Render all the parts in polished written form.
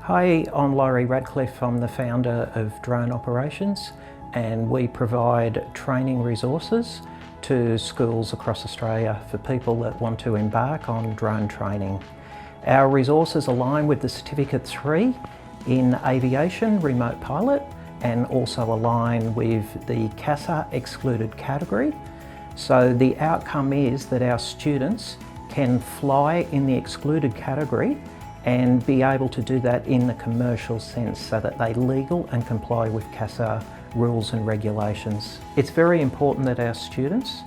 Hi, I'm Laurie. I'm the founder of Drone Operations, and we provide training resources to schools across Australia for people that want to embark on drone training. Our resources align with the Certificate 3 in Aviation Remote Pilot and also align with the CASA excluded category. So the outcome is that our students can fly in the excluded category and be able to do that in the commercial sense so that they legal and comply with CASA rules and regulations. It's very important that our students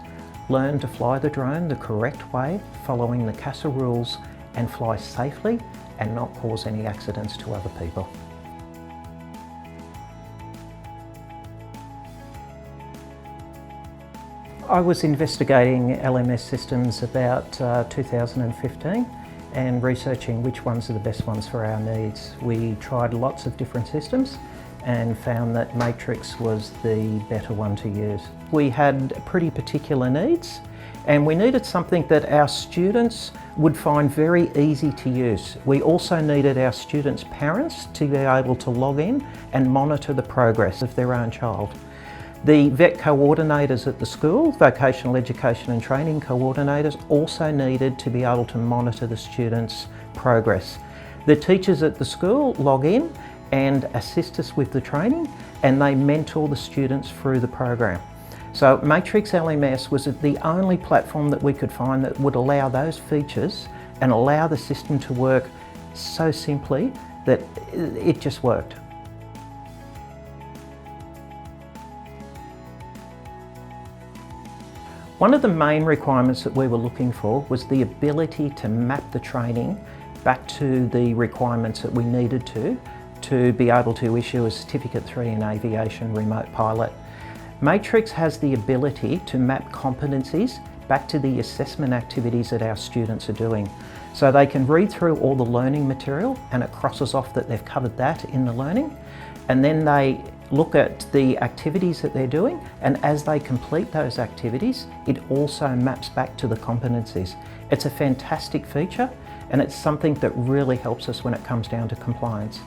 learn to fly the drone the correct way, following the CASA rules, and fly safely and not cause any accidents to other people. I was investigating LMS systems about 2015 and researching which ones are the best ones for our needs. We tried lots of different systems and found that MATRIX was the better one to use. We had pretty particular needs, and we needed something that our students would find very easy to use. We also needed our students' parents to be able to log in and monitor the progress of their own child. The VET coordinators at the school, Vocational Education and Training coordinators, also needed to be able to monitor the students' progress. The teachers at the school log in and assist us with the training, and they mentor the students through the program. So MATRIX LMS was the only platform that we could find that would allow those features and allow the system to work so simply that it just worked. One of the main requirements that we were looking for was the ability to map the training back to the requirements that we needed to be able to issue a Certificate 3 in Aviation Remote Pilot. MATRIX has the ability to map competencies back to the assessment activities that our students are doing. So they can read through all the learning material and it crosses off that they've covered that in the learning, and then they look at the activities that they're doing, and as they complete those activities, it also maps back to the competencies. It's a fantastic feature, and it's something that really helps us when it comes down to compliance.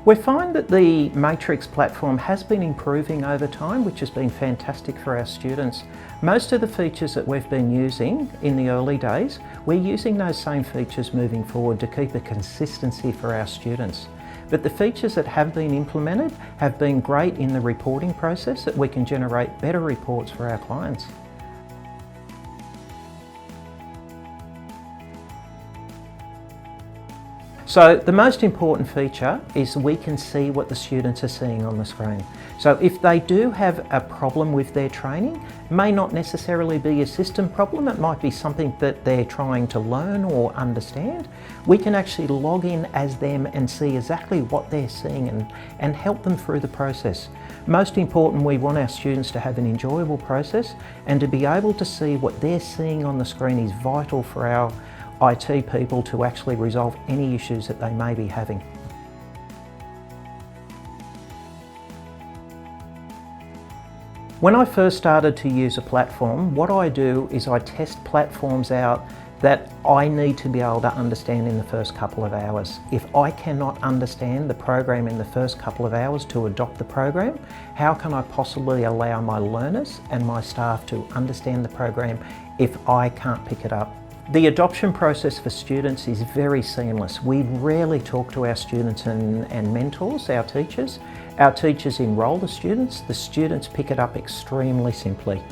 We find that the MATRIX platform has been improving over time, which has been fantastic for our students. Most of the features that we've been using in the early days, we're using those same features moving forward to keep a consistency for our students. But the features that have been implemented have been great in the reporting process, that we can generate better reports for our clients. So the most important feature is we can see what the students are seeing on the screen. So if they do have a problem with their training, it may not necessarily be a system problem, it might be something that they're trying to learn or understand. We can actually log in as them and see exactly what they're seeing and help them through the process. Most important, we want our students to have an enjoyable process, and to be able to see what they're seeing on the screen is vital for our IT people to actually resolve any issues that they may be having. When I first started to use a platform, what I do is I test platforms out that I need to be able to understand in the first couple of hours. If I cannot understand the program in the first couple of hours to adopt the program, how can I possibly allow my learners and my staff to understand the program if I can't pick it up? The adoption process for students is very seamless. We rarely talk to our students and mentors, our teachers. Our teachers enrol the students pick it up extremely simply.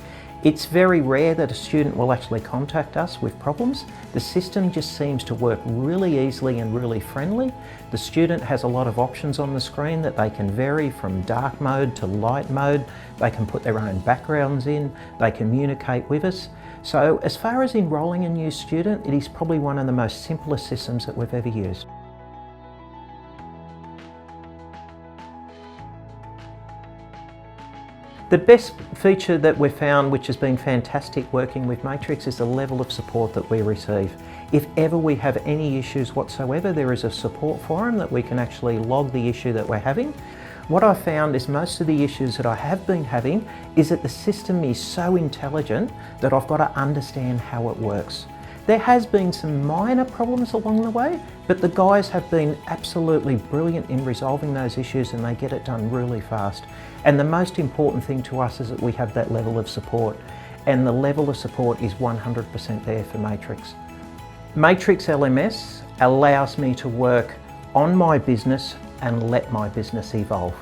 It's very rare that a student will actually contact us with problems. The system just seems to work really easily and really friendly. The student has a lot of options on the screen that they can vary from dark mode to light mode. They can put their own backgrounds in, they communicate with us. So as far as enrolling a new student, it is probably one of the most simplest systems that we've ever used. The best feature that we've found, which has been fantastic working with MATRIX, is the level of support that we receive. If ever we have any issues whatsoever, there is a support forum that we can actually log the issue that we're having. What I found is most of the issues that I have been having is that the system is so intelligent that I've got to understand how it works. There has been some minor problems along the way, but the guys have been absolutely brilliant in resolving those issues, and they get it done really fast. And the most important thing to us is that we have that level of support, and the level of support is 100% there for MATRIX. MATRIX LMS allows me to work on my business and let my business evolve.